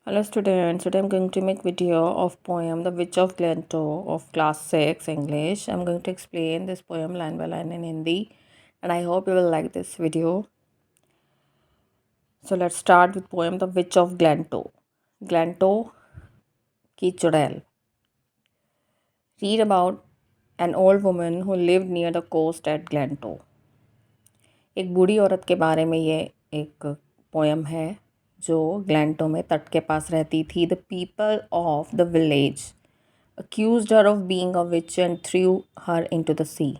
Hello students, today I'm going to make video of poem The Witch of Glentow of class 6 English. I'm going to explain this poem line by line in Hindi and I hope you will like this video. So let's start with poem The Witch of Glentow. Glentow की चुड़ैल. Read about an old woman who lived near the coast at Glentow. एक बूढ़ी औरत के बारे में ये एक poem है जो ग्लैंटो में तट के पास रहती थी. The people of the village accused her of being a witch and threw her into the sea.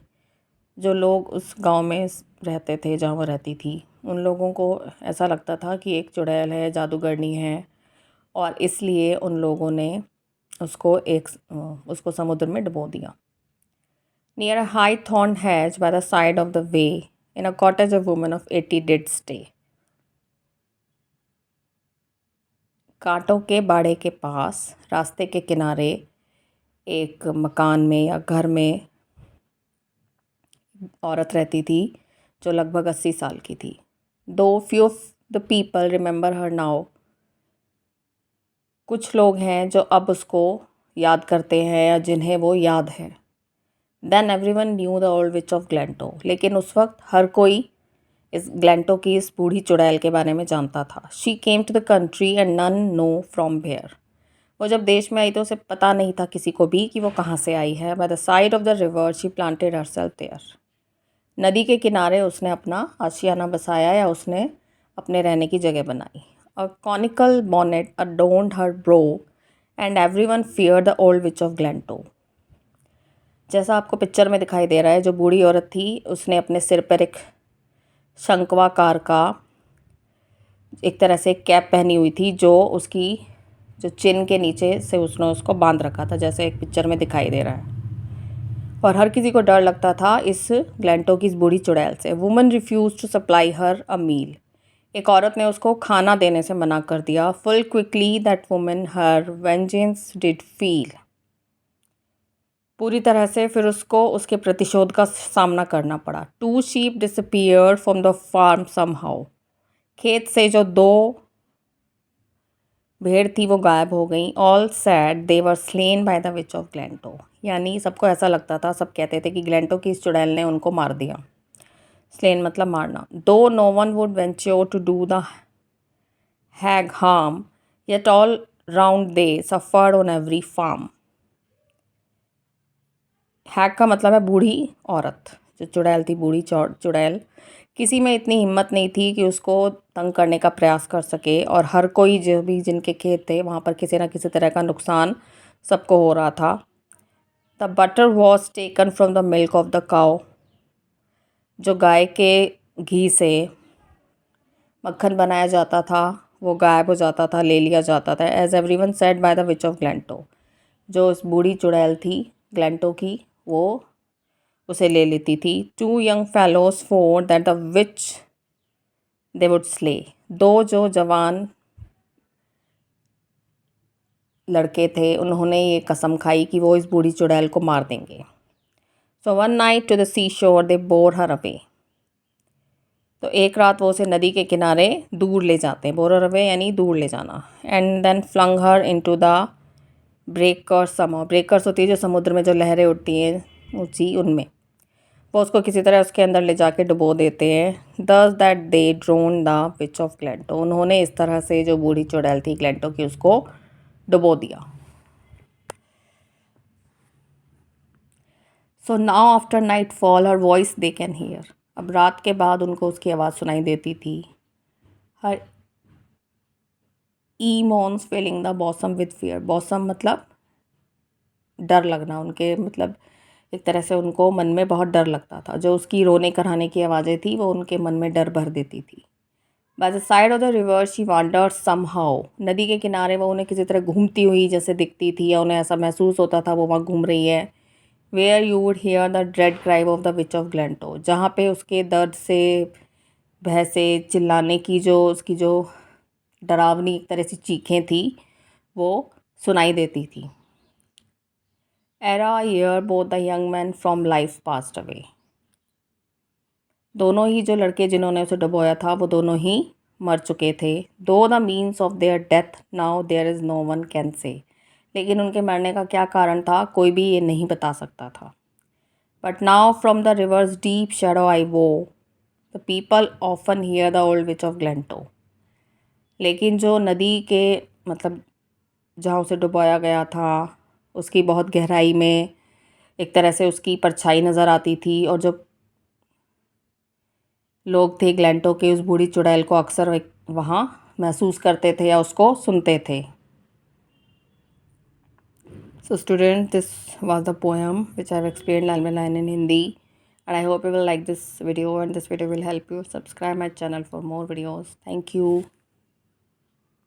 जो लोग उस गांव में रहते थे जहाँ वो रहती थी, उन लोगों को ऐसा लगता था कि एक चुड़ैल है, जादूगरनी है, और इसलिए उन लोगों ने उसको समुद्र में डुबो दिया. Near a high thorn has bye the side of the way in a cottage a woman of 80 did stay. कांटों के बाड़े के पास रास्ते के किनारे एक मकान में या घर में औरत रहती थी जो लगभग 80 साल की थी. दो few of the people remember her now. कुछ लोग हैं जो अब उसको याद करते हैं या जिन्हें वो याद है. Then everyone knew the old witch of Glanto. लेकिन उस वक्त हर कोई इस ग्लैंटो की इस बूढ़ी चुड़ैल के बारे में जानता था. She came to the country and none know from where. वो जब देश में आई तो उसे पता नहीं था किसी को भी कि वो कहाँ से आई है. By the side of the river she planted herself there. नदी के किनारे उसने अपना आशियाना बसाया या उसने अपने रहने की जगह बनाई. A conical bonnet adorned her brow and everyone fear the old witch of Glanto. जैसा आपको पिक्चर में दिखाई दे रहा है, जो बूढ़ी औरत थी उसने अपने सिर पर एक शंक्वाकार का एक तरह से कैप पहनी हुई थी जो उसकी जो चिन के नीचे से उसने उसको बांध रखा था, जैसे एक पिक्चर में दिखाई दे रहा है. और हर किसी को डर लगता था इस ग्लैंटो की इस बूढ़ी चुड़ैल से. वुमन रिफ्यूज टू सप्लाई हर अ मील. एक औरत ने उसको खाना देने से मना कर दिया. Full quickly that woman her vengeance did feel. पूरी तरह से फिर उसको उसके प्रतिशोध का सामना करना पड़ा. Two sheep disappear from the farm somehow. खेत से जो दो भेड़ थी वो गायब हो गई. All said they were slain by the witch of Glanto. यानी सबको ऐसा लगता था, सब कहते थे कि ग्लैंटो की इस चुड़ैल ने उनको मार दिया. स्लेन मतलब मारना. Though no one would venture to do the hag harm yet all round they suffered on every farm. Hag का मतलब है बूढ़ी औरत. जो चुड़ैल थी, बूढ़ी चुड़ैल, किसी में इतनी हिम्मत नहीं थी कि उसको तंग करने का प्रयास कर सके. और हर कोई जो भी जिनके खेत थे वहाँ पर किसी न किसी तरह का नुकसान सबको हो रहा था. The butter was taken from the milk of the cow. जो गाय के घी से मक्खन बनाया जाता था वो गायब हो जाता था, ले लिया जाता था. As everyone said by the witch of Glanto. जो इस बूढ़ी चुड़ैल थी ग्लैंटो की, वो उसे ले लेती थी. Two young fellows for that the witch they would slay. दो जो जवान लड़के थे उन्होंने ये कसम खाई कि वो इस बूढ़ी चुड़ैल को मार देंगे. So one night to the sea shore they bore her away. तो एक रात वो उसे नदी के किनारे दूर ले जाते हैं. बोर हर अवे यानी दूर ले जाना. And then flung her into the breakers somehow. Breakers होती है जो समुद्र में जो लहरें उठती हैं ऊँची, उनमें. वो उसको किसी तरह उसके अंदर ले जाके डुबो देते हैं. Thus that they drowned the witch of Glanto. उन्होंने इस तरह से जो बूढ़ी चुड़ैल थी ग्लैंटो की, उसको डुबो दिया. So now after night fall her voice they can hear. अब रात के बाद उनको उसकी आवाज़ सुनाई देती थी. Her eerie moans filling the bosom with fear. Bosom मतलब डर लगना. उनके मतलब एक तरह से उनको मन में बहुत डर लगता था. जो उसकी रोने कराने की आवाज़ें थी वो उनके मन में डर भर देती थी. Bye the side of the river she wandered somehow. नदी के किनारे वो उन्हें किसी तरह घूमती हुई जैसे दिखती थी या उन्हें ऐसा महसूस होता था वो वहाँ घूम रही है. Where you would hear the dread cry of the witch of Glanto. जहाँ पे उसके दर्द से, भय से चिल्लाने की जो उसकी जो डरावनी एक तरह से चीखें थी वो सुनाई देती थी. Era year both the young man from life passed away. दोनों ही जो लड़के जिन्होंने उसे डुबोया था वो दोनों ही मर चुके थे। Though the means of their death now there is no one can say, लेकिन उनके मरने का क्या कारण था कोई भी ये नहीं बता सकता था। But now from the river's deep shadow I vow the people often hear the old witch of Glento. लेकिन जो नदी के मतलब जहाँ उसे डुबाया गया था उसकी बहुत गहराई में एक तरह से उसकी परछाई नज़र आती थी, और जो लोग थे ग्लेंटो के उस बूढ़ी चुड़ैल को अक्सर वहाँ महसूस करते थे या उसको सुनते थे। So students, this was the poem which I have explained line by line in Hindi, and I hope you will like this video, and this video will help you. Subscribe my channel for more videos. Thank you.